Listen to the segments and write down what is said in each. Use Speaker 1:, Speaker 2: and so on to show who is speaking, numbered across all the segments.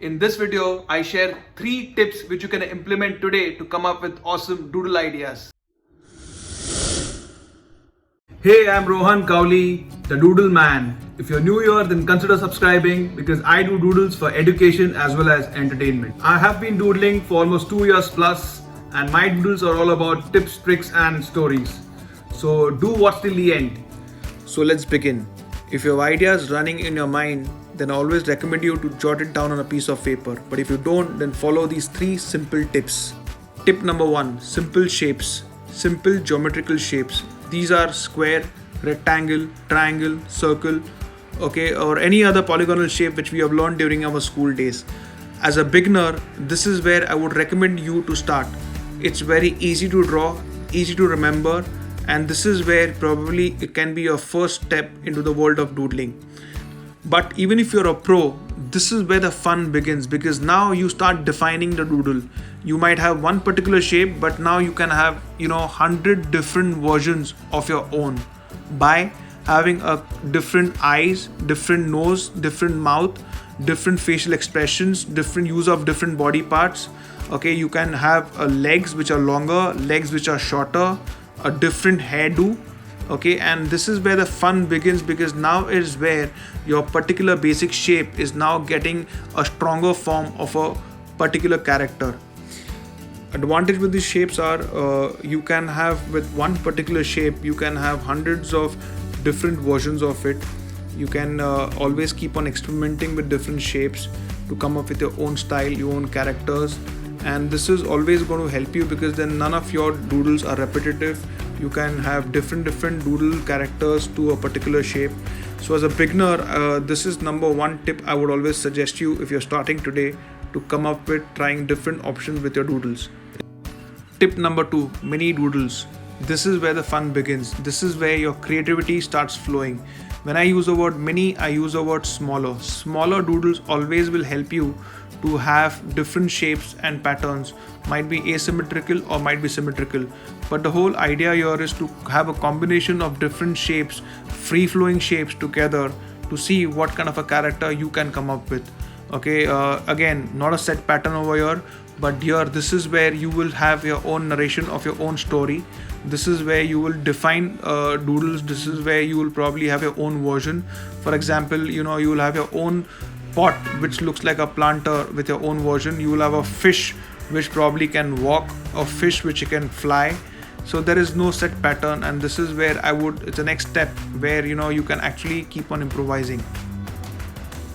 Speaker 1: In this video, I share 3 tips which you can implement today to come up with awesome doodle ideas. Hey, I'm Rohan Kauli, the Doodle Man. If you're new here, then consider subscribing because I do doodles for education as well as entertainment. I have been doodling for almost 2 years plus, and my doodles are all about tips, tricks and stories. So do watch till the end. So let's begin. If you have ideas running in your mind, then I always recommend you to jot it down on a piece of paper. But if you don't, then follow these 3 simple tips. Tip number 1, simple shapes, simple geometrical shapes. These are square, rectangle, triangle, circle, okay, or any other polygonal shape which we have learned during our school days. As a beginner, this is where I would recommend you to start. It's very easy to draw, easy to remember, and this is where probably it can be your first step into the world of doodling. But even if you're a pro, this is where the fun begins, because now you start defining the doodle. You might have one particular shape, but now you can have 100 different versions of your own by having a different eyes, different nose, different mouth, different facial expressions, different use of different body parts. Okay, you can have legs which are longer, legs which are shorter, a different hairdo. Okay, and this is where the fun begins, because now is where your particular basic shape is now getting a stronger form of a particular character. Advantage with these shapes are you can have with one particular shape, you can have hundreds of different versions of it. You can always keep on experimenting with different shapes to come up with your own style, your own characters, and this is always going to help you because then none of your doodles are repetitive. You can have different doodle characters to a particular shape. So as a beginner, this is number 1 tip I would always suggest you if you're starting today, to come up with trying different options with your doodles. Tip number 2, mini doodles. This is where the fun begins. This is where your creativity starts flowing. When I use the word mini, I use the word smaller. Smaller doodles always will help you to have different shapes and patterns. Might be asymmetrical or might be symmetrical. But the whole idea here is to have a combination of different shapes, free-flowing shapes together to see what kind of a character you can come up with. Okay, again, not a set pattern over here, but here this is where you will have your own narration of your own story. This is where you will define doodles. This is where you will probably have your own version. For example, you will have your own pot which looks like a planter with your own version. You will have a fish which probably can walk, a fish which can fly. So there is no set pattern, and this is where it's the next step where you can actually keep on improvising.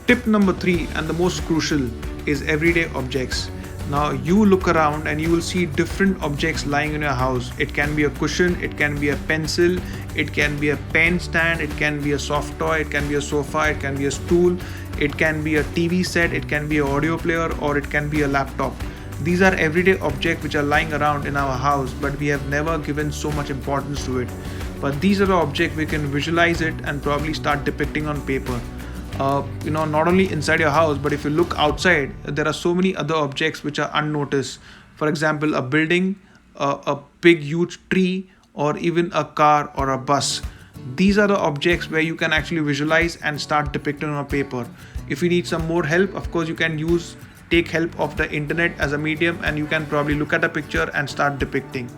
Speaker 1: Tip number 3, and the most crucial, is everyday objects. Now you look around and you will see different objects lying in your house. It can be a cushion, it can be a pencil, it can be a pen stand, it can be a soft toy, it can be a sofa, it can be a stool, it can be a TV set, it can be an audio player, or it can be a laptop. These are everyday objects which are lying around in our house, but we have never given so much importance to it. But these are the objects we can visualize it and probably start depicting on paper. Not only inside your house, but if you look outside, there are so many other objects which are unnoticed. For example, a building, a big huge tree, or even a car or a bus. These are the objects where you can actually visualize and start depicting on paper. If you need some more help, of course you can take help of the internet as a medium, and you can probably look at a picture and start depicting.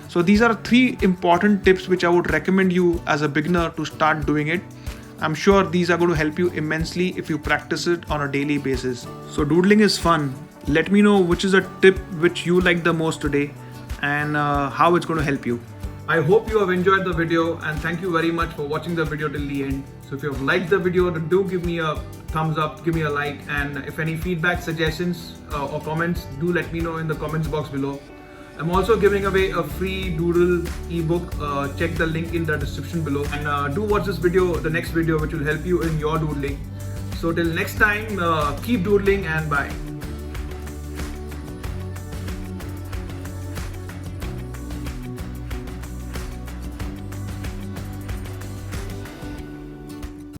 Speaker 1: So these are 3 important tips which I would recommend you as a beginner to start doing it. I'm sure these are going to help you immensely if you practice it on a daily basis. So doodling is fun. Let me know which is a tip which you like the most today and how it's going to help you. I hope you have enjoyed the video, and thank you very much for watching the video till the end. So if you have liked the video, then do give me a thumbs up, give me a like, and if any feedback, suggestions or comments, do let me know in the comments box below. I'm also giving away a free doodle ebook. Check the link in the description below, and do watch this video, the next video, which will help you in your doodling. So till next time, keep doodling and bye.